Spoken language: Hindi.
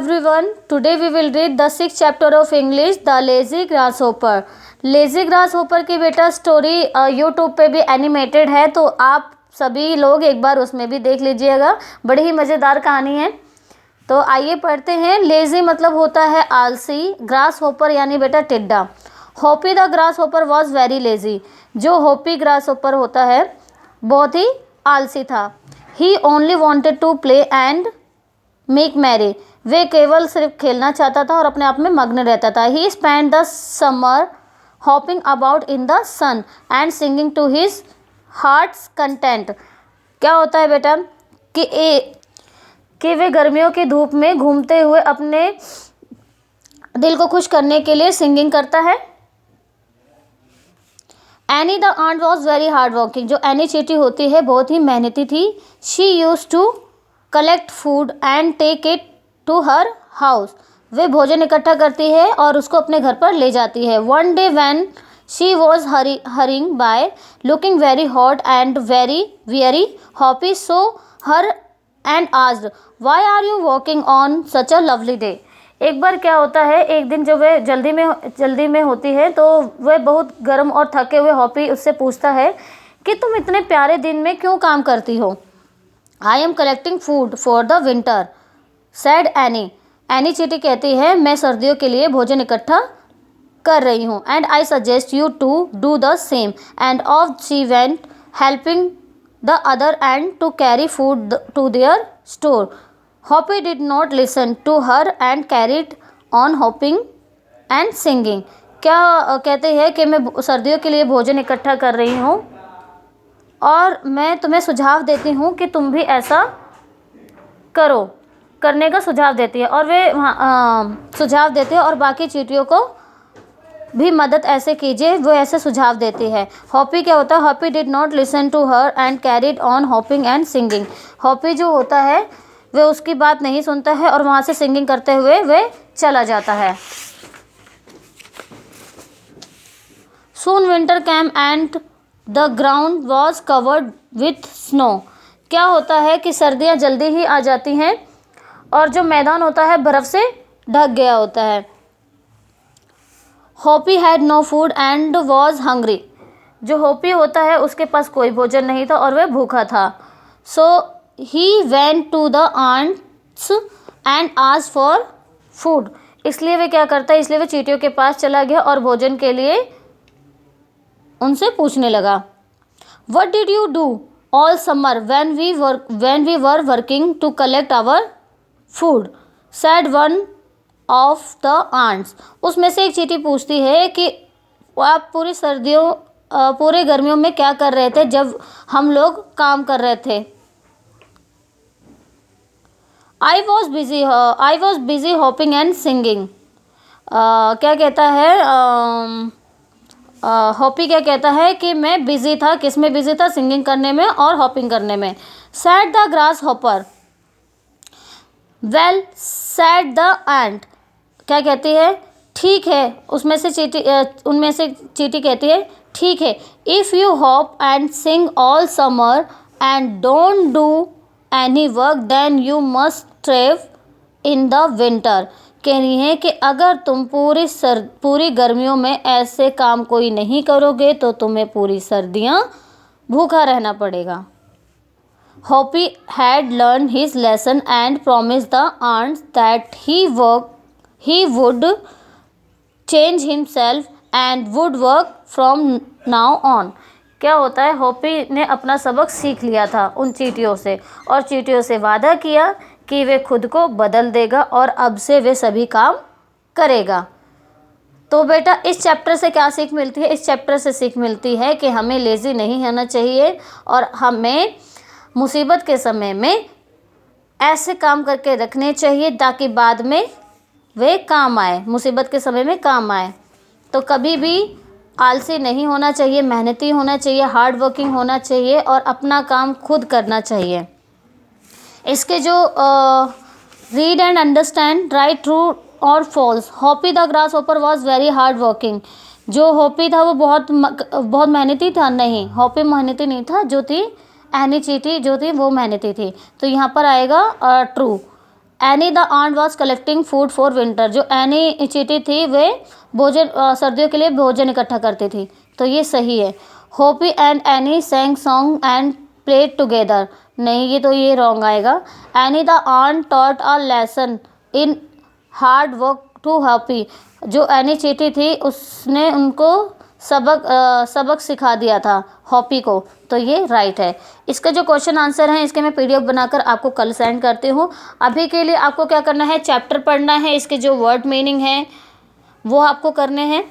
everyone, today we will read the 6th chapter of English, The Lazy Grasshopper. Lazy grass hopper की बेटा स्टोरी यूट्यूब पे भी एनिमेटेड है, तो आप सभी लोग एक बार उसमें भी देख लीजिएगा। बड़ी ही मज़ेदार कहानी है। तो आइए पढ़ते हैं। लेजी मतलब होता है आलसी, ग्रास होपर यानी बेटा टिड्डा। Hoppy the grasshopper was very lazy. जो होपी ग्रास होपर होता है बहुत ही आलसी था। He only wanted to play and make merry. वे केवल सिर्फ खेलना चाहता था और अपने आप में मग्न रहता था। He spend the summer hopping about in the sun and singing to his heart's content. क्या होता है बेटा कि वे गर्मियों की धूप में घूमते हुए अपने दिल को खुश करने के लिए सिंगिंग करता है। Annie the ant was very hard working. जो एनी चीटी होती है बहुत ही मेहनती थी। She use to collect food and take it to her house. वे भोजन इकट्ठा करती है और उसको अपने घर पर ले जाती है। One day when she was hurrying by looking very hot and very weary, Hoppy saw her and asked why are you walking on such a lovely day. एक बार क्या होता है, एक दिन जब वे जल्दी में होती है तो वह बहुत गर्म और थके हुए हॉपी उससे पूछता है कि तुम इतने प्यारे दिन में क्यों काम करती हो। I am collecting food for the winter sad any. Any चीटी कहती है मैं सर्दियों के लिए भोजन इकट्ठा कर रही हूँ। And I suggest you to do the same. And off she went helping the other ants to carry food to their store. Hoppy did not listen to her and carried on hopping and singing. क्या कहते हैं कि मैं सर्दियों के लिए भोजन इकट्ठा कर रही हूँ और मैं तुम्हें सुझाव देती हूँ कि तुम भी ऐसा करने का सुझाव देती है, और वे सुझाव देते हैं और बाकी चींटियों को भी मदद ऐसे कीजिए, वो ऐसे सुझाव देती है। हॉपी क्या होता है, Hoppy did not listen to her and carried on hopping and singing. Hoppy जो होता है वे उसकी बात नहीं सुनता है और वहाँ से सिंगिंग करते हुए वे चला जाता है। Soon winter came and the ground was covered with snow. क्या होता है कि सर्दियाँ जल्दी ही आ जाती हैं और जो मैदान होता है बर्फ़ से ढक गया होता है। Hoppy had no food and was hungry. जो हॉपी होता है उसके पास कोई भोजन नहीं था और वह भूखा था। So he went to the ants and asked for food. इसलिए वे क्या करता है, इसलिए वे चींटियों के पास चला गया और भोजन के लिए उनसे पूछने लगा। What did you do all summer when we were working to collect our food? said one of the ants. उसमें से एक चींटी पूछती है कि आप पूरे गर्मियों में क्या कर रहे थे जब हम लोग काम कर रहे थे। I was busy hopping and singing. क्या कहता है, हॉपी क्या कहता है कि मैं बिजी था। किस में बिजी था, सिंगिंग करने में और हॉपिंग करने में। Said the grasshopper. Well said the ant. क्या कहती है, ठीक है। उनमें से चींटी कहती है ठीक है। If you hop and sing all summer and don't do any work then you must thrive in the winter. कह रही है कि अगर तुम पूरी गर्मियों में ऐसे काम कोई नहीं करोगे तो तुम्हें पूरी सर्दियाँ भूखा रहना पड़ेगा। Hoppy had learn his lesson and promise the ants that he would change himself and would work from now on. क्या होता है, हॉपी ने अपना सबक सीख लिया था उन चींटियों से और चींटियों से वादा किया कि वे खुद को बदल देगा और अब से वे सभी काम करेगा। तो बेटा इस चैप्टर से क्या सीख मिलती है, इस चैप्टर से सीख मिलती है कि हमें लेज़ी नहीं होना चाहिए और हमें मुसीबत के समय में ऐसे काम करके रखने चाहिए ताकि बाद में वे काम आए, मुसीबत के समय में काम आए। तो कभी भी आलसी नहीं होना चाहिए, मेहनती होना चाहिए, हार्ड वर्किंग होना चाहिए और अपना काम खुद करना चाहिए। इसके जो read and understand, right, true और false. Hoppy the grasshopper was very hard working. जो हॉपी था वो बहुत मेहनती था। नहीं, हॉपी मेहनती नहीं था, जो थी एनी चीटी जो थी वो मेहनती थी। तो यहाँ पर आएगा true. Annie the ant was collecting food for winter. जो एनी चींटी थी वे भोजन सर्दियों के लिए भोजन इकट्ठा करती थी, तो ये सही है। Hoppy and Annie sang song and played together, नहीं ये तो ये रॉन्ग आएगा। Annie the ant taught a lesson in hard work to Hoppy. जो एनी चींटी थी उसने उनको सबक सिखा दिया था हॉपी को, तो ये राइट है। इसका जो क्वेश्चन आंसर है इसके मैं पीडीएफ बनाकर आपको कल सेंड करती हूँ। अभी के लिए आपको क्या करना है, चैप्टर पढ़ना है, इसके जो वर्ड मीनिंग है वो आपको करने हैं।